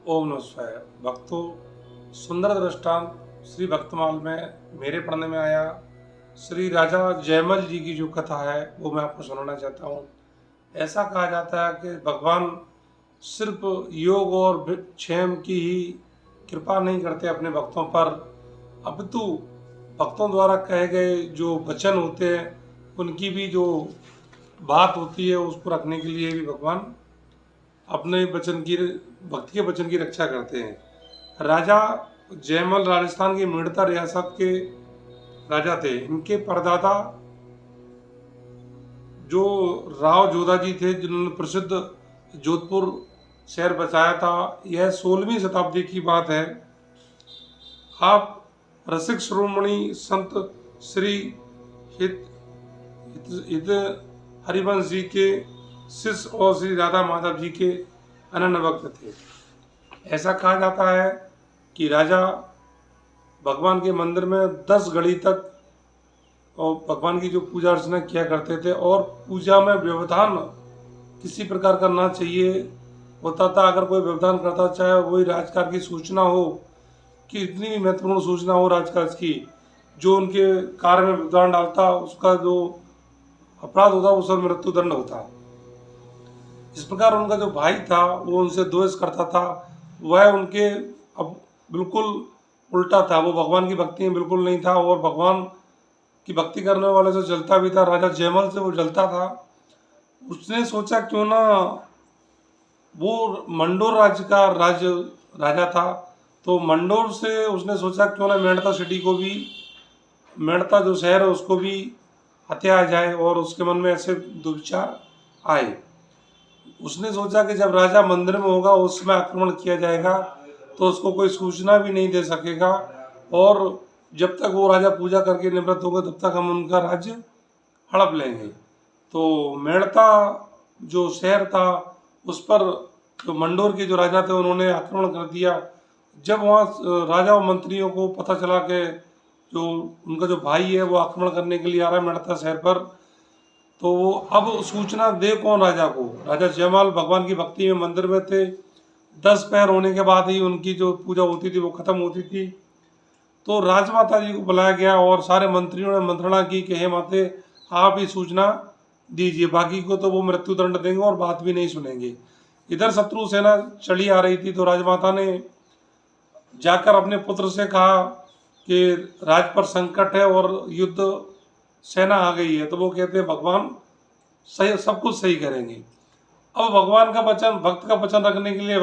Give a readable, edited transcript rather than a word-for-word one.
ओम नमः शिवाय। भक्तों, सुंदर दृष्टांत श्री भक्तमाल में मेरे पढ़ने में आया। श्री राजा जयमल जी की जो कथा है वो मैं आपको सुनाना चाहता हूँ। ऐसा कहा जाता है कि भगवान सिर्फ योग और क्षेम की ही कृपा नहीं करते अपने भक्तों पर, अपितु भक्तों द्वारा कहे गए जो वचन होते हैं उनकी भी जो बात होती है उसको रखने के लिए भी भगवान अपने वचन की, भक्ति के वचन की रक्षा करते हैं। राजा जयमल राजस्थान की मेड़ता रियासत के राजा थे। इनके परदादा जो राव जोधा जी थे, जिन्होंने प्रसिद्ध जोधपुर शहर बसाया था, यह 16वीं शताब्दी की बात है। आप रसिक शिरोमणि संत श्री हित हित हरिवंश जी के शिष्य और श्री राधा माधव जी के अनन्य भक्त थे। ऐसा कहा जाता है कि राजा भगवान के मंदिर में 10 घड़ी तक और भगवान की जो पूजा अर्चना किया करते थे, और पूजा में व्यवधान किसी प्रकार का ना चाहिए होता था। अगर कोई व्यवधान करता, चाहे वही राजकाज की सूचना हो, कि इतनी भी महत्वपूर्ण सूचना हो राजकाज की, जो उनके कार्य में व्यवधान डालता, उसका जो अपराध होता वो सब मृत्युदंड होता। इस प्रकार उनका जो भाई था वो उनसे द्वेष करता था। वह उनके अब बिल्कुल उल्टा था, वो भगवान की भक्ति में बिल्कुल नहीं था, और भगवान की भक्ति करने वाले से जलता भी था। राजा जयमल से वो जलता था। उसने सोचा क्यों ना, वो मंडोर राज्य का राजा था, तो मंडोर से उसने सोचा क्यों ना मेड़ता सिटी को भी, मेड़ता जो शहर है उसको भी हत्या आ जाए, और उसके मन में ऐसे दुविचार आए। उसने सोचा कि जब राजा मंदिर में होगा उस समय आक्रमण किया जाएगा तो उसको कोई सूचना भी नहीं दे सकेगा, और जब तक वो राजा पूजा करके निवृत्त होगा तब तक हम उनका राज्य हड़प लेंगे। तो मेड़ता जो शहर था उस पर जो मंडोर के जो राजा थे उन्होंने आक्रमण कर दिया। जब वहाँ राजा और मंत्रियों को पता चला कि जो उनका जो भाई है वो आक्रमण करने के लिए आ रहा है मेड़ता शहर पर, तो वो अब सूचना दे कौन राजा को। राजा जयमल भगवान की भक्ति में मंदिर में थे। 10 पहर होने के बाद ही उनकी जो पूजा होती थी वो खत्म होती थी। तो राजमाता जी को बुलाया गया और सारे मंत्रियों ने मंत्रणा की कि हे माते, आप ही सूचना दीजिए, बाकी को तो वो मृत्युदंड देंगे और बात भी नहीं सुनेंगे। इधर शत्रु सेना चली आ रही थी, तो राजमाता ने जाकर अपने पुत्र से कहा कि राज पर संकट है और युद्ध सेना आ गई है। तो वो कहते हैं भगवान सही, सब कुछ सही करेंगे। अब भगवान का वचन, भक्त का वचन रखने के लिए